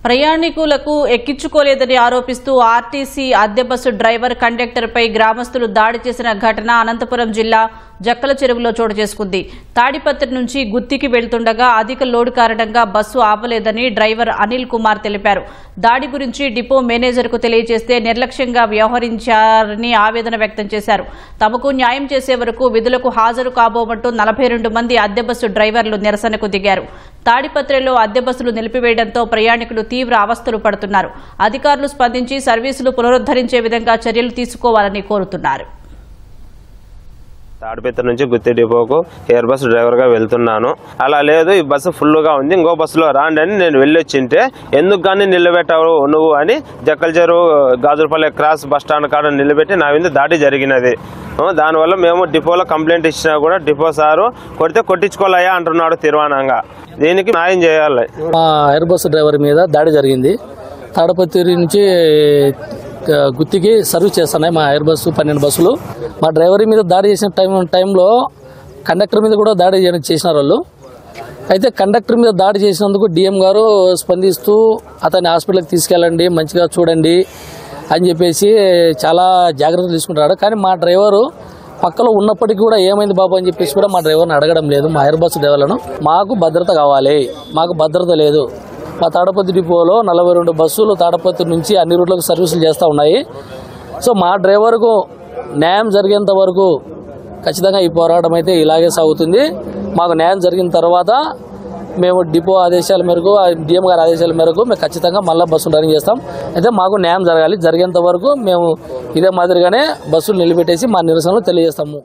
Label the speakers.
Speaker 1: ప్రయాణికులకు ఎక్కించుకోలేదని ఆరోపిస్తూ ఆర్టీసీ అద్దె బస్సు డ్రైవర్ కండక్టర్పై గ్రామస్తులు దాడి చేసిన ఘటన అనంతపురం జిల్లా జక్కల చెరువులో చోటు చేసుకుంది. తాడిపత్రి నుంచి గుత్తికి వెళ్తుండగా అధిక లోడ్ కారణంగా బస్సు ఆపలేదని డ్రైవర్ అనిల్ కుమార్ తెలిపారు. దాడి గురించి డిపో మేనేజర్కు తెలియజేస్తే నిర్లక్ష్యంగా వ్యవహరించారని ఆవేదన వ్యక్తం చేశారు. తమకు న్యాయం చేసే వరకు విధులకు హాజరు కాబోమంటూ 42 మంది అద్దె బస్సు డ్రైవర్లు నిరసనకు దిగారు. తాడిపత్రిలో అద్దె బస్సులు నిలిపివేయడంతో ప్రయాణికులు తీవ్ర అవస్థలు పడుతున్నారు. అధికారులు స్పందించి సర్వీసులు పునరుద్ధరించే విధంగా చర్యలు తీసుకోవాలని కోరుతున్నారు.
Speaker 2: తాడిపత్రి నుంచి గుత్తి డిపోకు ఎయిర్ బస్ డ్రైవర్గా వెళ్తున్నాను. అలా లేదు, ఈ బస్సు ఫుల్గా ఉంది, ఇంకో బస్సులో రాండి అని నేను వెళ్ళొచ్చింటే ఎందుకు కానీ నిలబెట్టావు నువ్వు అని జక్కల చెరువు గాజులపల్లె క్రాస్ బస్ స్టాండ్ కాడ నిలబెట్టి నా మీద దాడి జరిగినది. దానివల్ల మేము డిపోలో కంప్లైంట్ ఇచ్చినా కూడా డిపో సారు కొడితే కొట్టించుకోలేయా అంటున్నాడు తీర్మానంగా. దీనికి న్యాయం చేయాలి.
Speaker 3: మా ఎయిర్ బస్ డ్రైవర్ మీద దాడి జరిగింది. తాడిపత్రి నుంచి గుత్తికి సర్వీస్ చేస్తున్నాయి మా ఎయిర్ బస్సు 12 బస్సులు. మా డ్రైవర్ మీద దాడి చేసిన టైంలో కండక్టర్ మీద కూడా దాడి చేసినారు వాళ్ళు. అయితే కండక్టర్ మీద దాడి చేసినందుకు డిఎం గారు స్పందిస్తూ అతన్ని హాస్పిటల్కి తీసుకెళ్ళండి, మంచిగా చూడండి అని చెప్పేసి చాలా జాగ్రత్తలు తీసుకుంటాడు. కానీ మా డ్రైవరు పక్కలో ఉన్నప్పటికీ కూడా ఏమైంది బాబు అని చెప్పేసి కూడా మా డ్రైవర్ని అడగడం లేదు. మా ఎయిర్ బస్సు డ్రైవర్లను మాకు భద్రత కావాలి, మాకు భద్రత లేదు. మా తాడపత్రి డిపోలో 42 బస్సులు తాడపత్రి నుంచి అన్ని రూట్లకు సర్వీసులు చేస్తూ ఉన్నాయి. సో మా డ్రైవర్కు న్యాయం జరిగేంత వరకు ఖచ్చితంగా ఈ పోరాటం అయితే ఇలాగే సాగుతుంది. మాకు న్యాయం జరిగిన తర్వాత మేము డిపో ఆదేశాల మేరకు, డిఎం గారి ఆదేశాల మేరకు మేము ఖచ్చితంగా మళ్ళీ బస్సులు రన్నింగ్ చేస్తాం. అయితే మాకు న్యాయం జరగాలి. జరిగేంత వరకు మేము ఇదే మాదిరిగానే బస్సులు నిలబెట్టేసి మా నిరసనలు తెలియజేస్తాము.